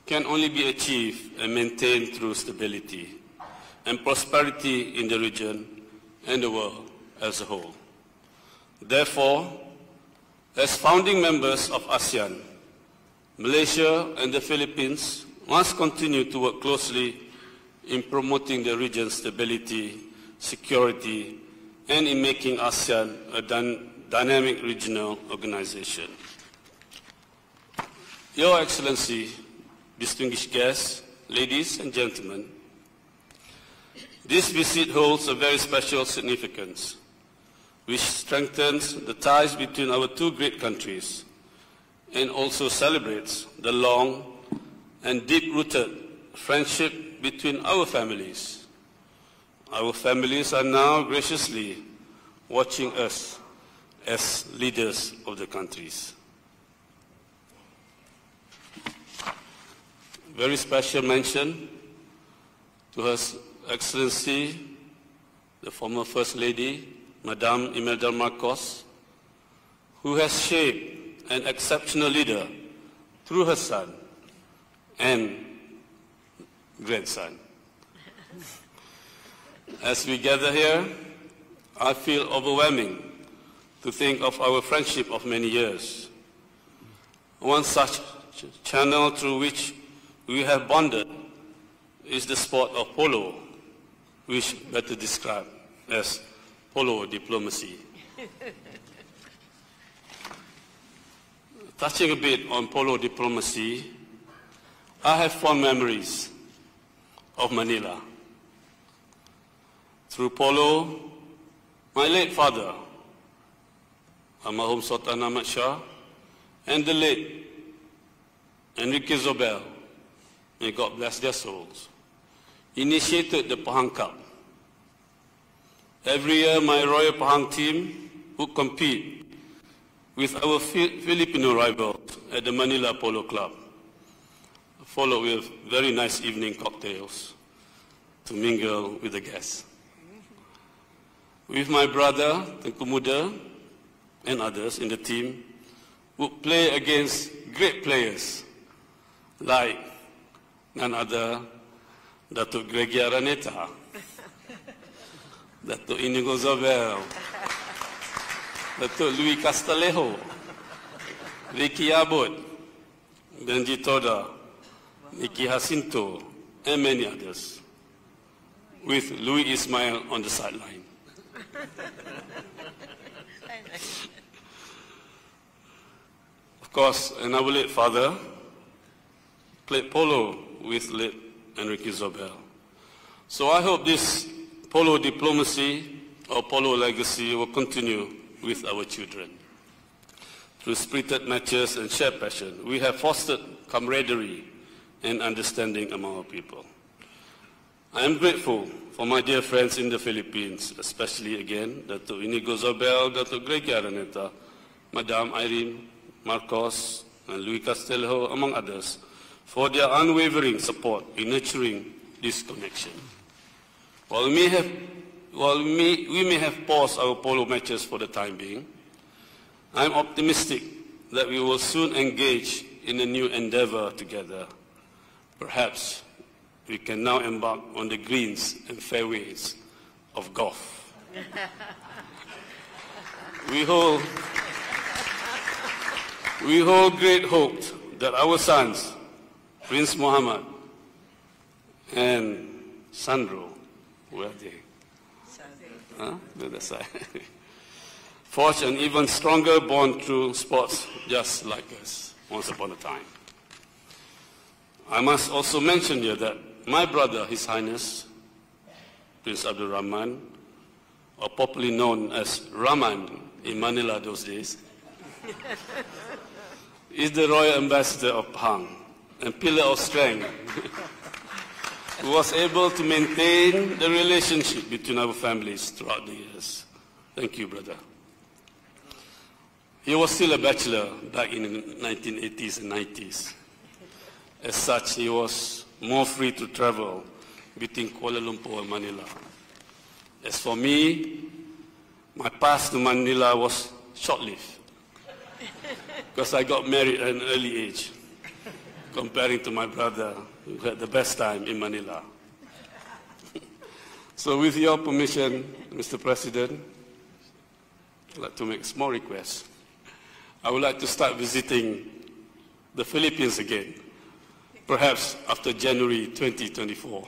can only be achieved and maintained through stability and prosperity in the region and the world as a whole. Therefore, as founding members of ASEAN, Malaysia and the Philippines must continue to work closely in promoting the region's stability, security, and in making ASEAN a dynamic regional organization. Your Excellency, distinguished guests, ladies and gentlemen, this visit holds a very special significance, which strengthens the ties between our two great countries and also celebrates the long and deep-rooted friendship between our families. Our families are now graciously watching us as leaders of the countries. Very special mention to Her Excellency, the former First Lady, Madame Imelda Marcos, who has shaped an exceptional leader through her son and grandson. As we gather here, I feel overwhelming to think of our friendship of many years. One such channel through which we have bonded is the sport of polo, which better described as polo diplomacy. Touching a bit on polo diplomacy, I have fond memories of Manila. Through polo, my late father, Almarhum Sultan Ahmad Shah, and the late Enrique Zobel, may God bless their souls, initiated the Pahang Cup. Every year, my Royal Pahang team would compete with our Filipino rivals at the Manila Polo Club, followed with very nice evening cocktails to mingle with the guests. With my brother, Tengku Muda, and others in the team, would play against great players like none other Datuk Gregi Araneta, Datuk Inigo Zobel, Datuk Louis Castalejo, Ricky Abud, Benji Toda, Nicky Jacinto, and many others, with Louis Ismail on the sideline. Of course, and our late father played polo with late Enrique Zobel. So I hope this polo diplomacy or polo legacy will continue with our children. Through spirited matches and shared passion, we have fostered camaraderie and understanding among our people. I am grateful for my dear friends in the Philippines, especially again, Dato' Inigo Zobel, Dato' Gregi Araneta, Madame Irene Marcos, and Louis Castelejo, among others, for their unwavering support in nurturing this connection. While we may have paused our polo matches for the time being, I am optimistic that we will soon engage in a new endeavor together. Perhaps we can now embark on the greens and fairways of golf. We hold great hope that our sons, Prince Muhammad and Sandro, where are they? Huh? The other side. Forge an even stronger bond through sports just like us once upon a time. I must also mention here that my brother, His Highness, Prince Abdul Rahman, or popularly known as Rahman in Manila those days, is the Royal Ambassador of Pahang and pillar of strength, who was able to maintain the relationship between our families throughout the years. Thank you, brother. He was still a bachelor back in the 1980s and 90s. As such, he was more free to travel between Kuala Lumpur and Manila. As for me, my path to Manila was short-lived because I got married at an early age. comparing to my brother, who had the best time in Manila. So with your permission, Mr. President, I'd like to make a small request. I would like to start visiting the Philippines again, perhaps after January 2024,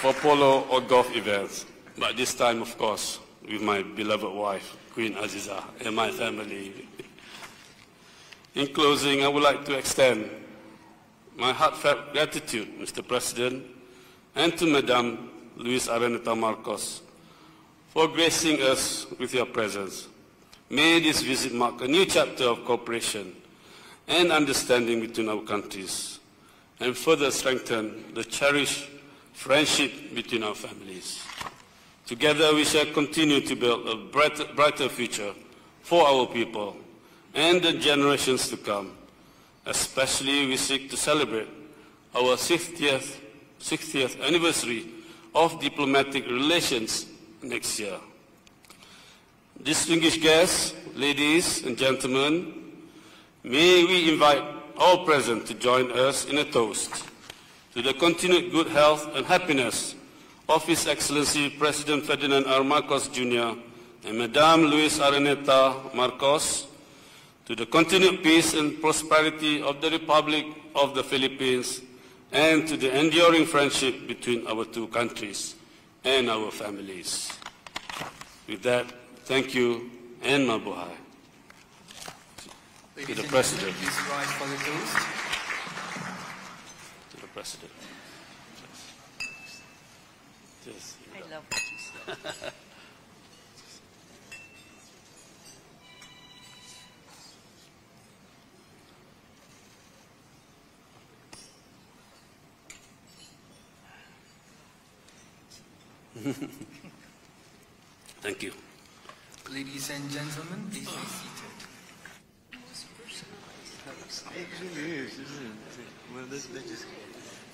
for polo or golf events. But this time, of course, with my beloved wife, Queen Aziza, and my family. In closing, I would like to extend my heartfelt gratitude, Mr. President, and to Madame Luis Araneta Marcos for gracing us with your presence. May this visit mark a new chapter of cooperation and understanding between our countries and further strengthen the cherished friendship between our families. Together we shall continue to build a brighter future for our people and the generations to come. Especially we seek to celebrate our 60th anniversary of diplomatic relations next year. Distinguished guests, ladies and gentlemen, may we invite all present to join us in a toast to the continued good health and happiness of His Excellency President Ferdinand R. Marcos, Jr. and Madame Luis Araneta Marcos, to the continued peace and prosperity of the Republic of the Philippines, and to the enduring friendship between our two countries and our families. With that, thank you and mabuhay. To the President. Please rise for the toast. To the President. Yes. I love what you said. Thank you. Ladies and gentlemen, please be seated. Actually, yes, isn't it? Well, let's just...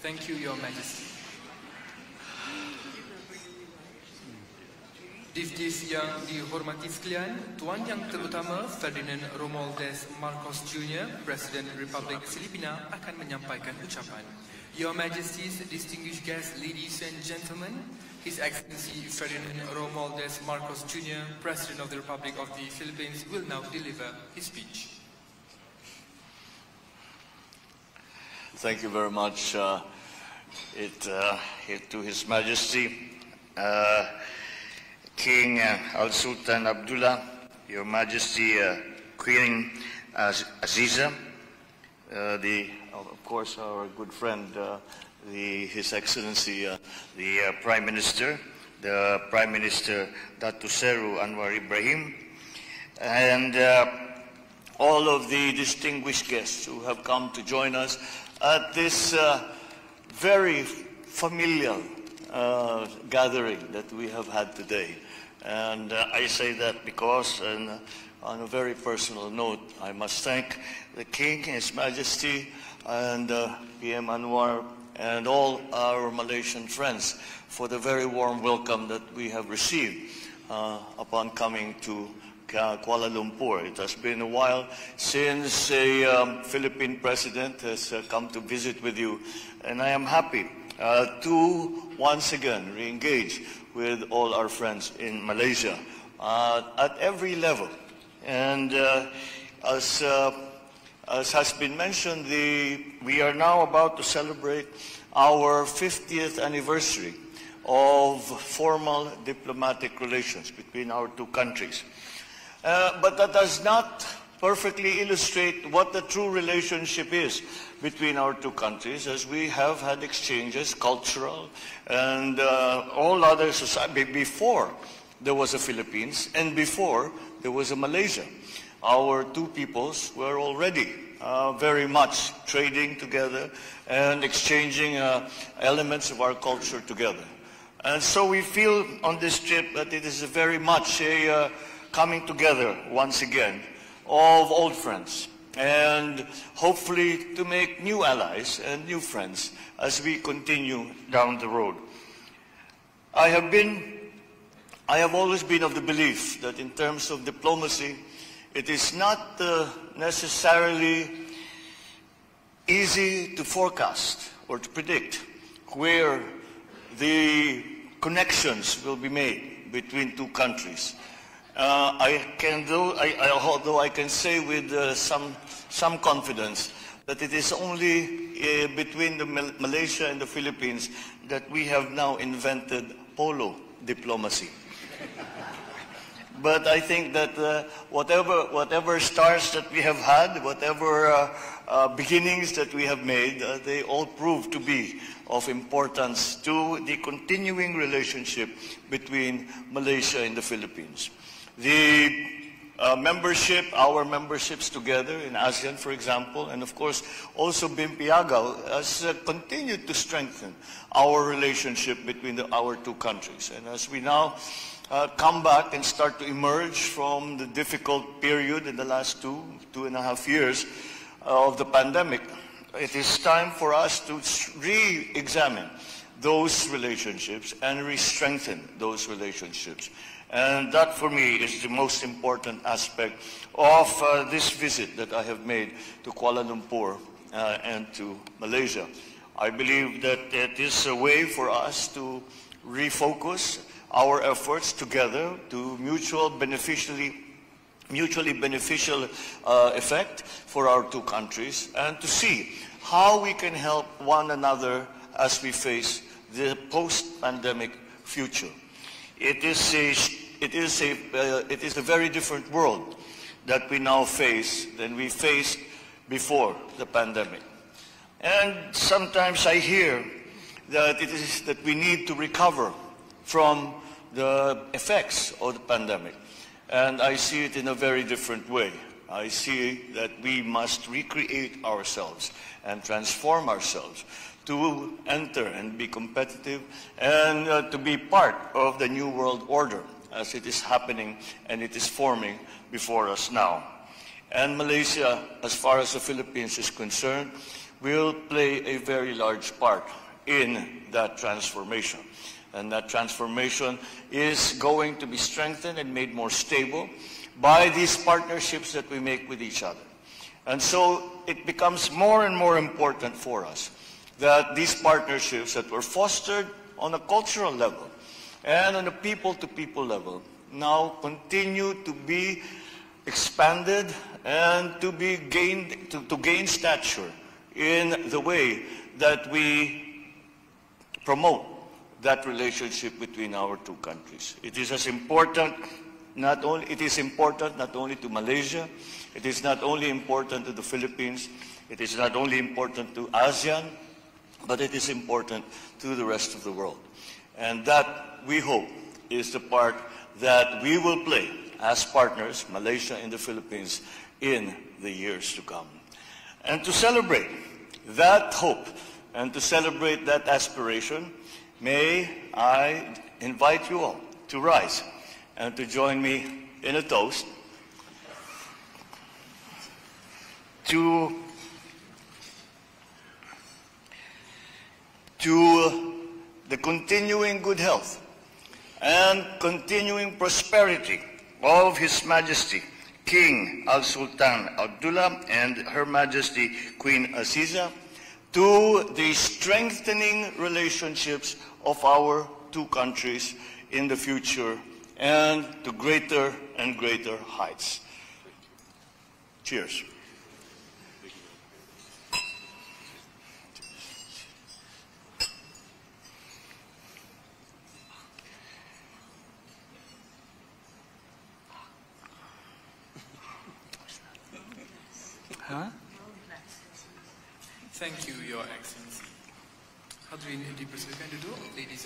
Thank you, Your Majesty. Divdis yang dihormati sekalian, Tuan Yang Terutama Ferdinand Romualdez Marcos Jr., Presiden Republik Filipina akan menyampaikan ucapan. Your Majesties, distinguished guests, ladies and gentlemen, His Excellency Ferdinand Romualdez Marcos Jr., President of the Republic of the Philippines, will now deliver his speech. Thank you very much, to His Majesty, King Al-Sultan Abdullah, Your Majesty, Queen Aziza, of course, our good friend, His Excellency, the Prime Minister, Datu Seru Anwar Ibrahim, and all of the distinguished guests who have come to join us at this very familial gathering that we have had today. And I say that because, on a very personal note, I must thank the King, His Majesty, and PM Anwar, and all our Malaysian friends for the very warm welcome that we have received upon coming to Kuala Lumpur. It has been a while since a Philippine president has come to visit with you, and I am happy to once again re-engage with all our friends in Malaysia at every level. And as has been mentioned, we are now about to celebrate our 50th anniversary of formal diplomatic relations between our two countries. But that does not perfectly illustrate what the true relationship is between our two countries, as we have had exchanges, cultural and all other society, before there was a Philippines and before there was a Malaysia. Our two peoples were already very much trading together and exchanging elements of our culture together. And so we feel on this trip that it is very much a coming together once again of old friends, and hopefully to make new allies and new friends as we continue down the road. I have always been of the belief that in terms of diplomacy, it is not necessarily easy to forecast or to predict where the connections will be made between two countries. Although I can say with some confidence that it is only between Malaysia and the Philippines that we have now invented polo diplomacy. But I think that whatever stars that we have had, whatever beginnings that we have made, they all prove to be of importance to the continuing relationship between Malaysia and the Philippines. Our memberships together in ASEAN, for example, and of course also BIMPIAGAO has continued to strengthen our relationship between our two countries. And as we now come back and start to emerge from the difficult period in the last two and a half years of the pandemic, it is time for us to re-examine those relationships and re-strengthen those relationships. And that, for me, is the most important aspect of this visit that I have made to Kuala Lumpur and to Malaysia. I believe that it is a way for us to refocus our efforts together to mutually beneficial effect for our two countries, and to see how we can help one another as we face the post-pandemic future. It is a very different world that we now face than we faced before the pandemic. And sometimes I hear that it is that we need to recover from the effects of the pandemic. And I see it in a very different way. I see that we must recreate ourselves and transform ourselves to enter and be competitive and to be part of the new world order as it is happening and it is forming before us now. And Malaysia, as far as the Philippines is concerned, will play a very large part in that transformation. And that transformation is going to be strengthened and made more stable by these partnerships that we make with each other. And so it becomes more and more important for us that these partnerships that were fostered on a cultural level and on a people-to-people level now continue to be expanded and to gain stature in the way that we promote that relationship between our two countries. It is important not only to Malaysia, it is not only important to the Philippines, it is not only important to ASEAN, but it is important to the rest of the world. And that, we hope, is the part that we will play as partners, Malaysia and the Philippines, in the years to come. And to celebrate that hope and to celebrate that aspiration, may I invite you all to rise and to join me in a toast to the continuing good health and continuing prosperity of His Majesty King Al-Sultan Abdullah and Her Majesty Queen Aziza, to the strengthening relationships of our two countries in the future and to greater and greater heights. Cheers. Thank you, Your Excellency. Hadirin dipersilakan duduk, ladies and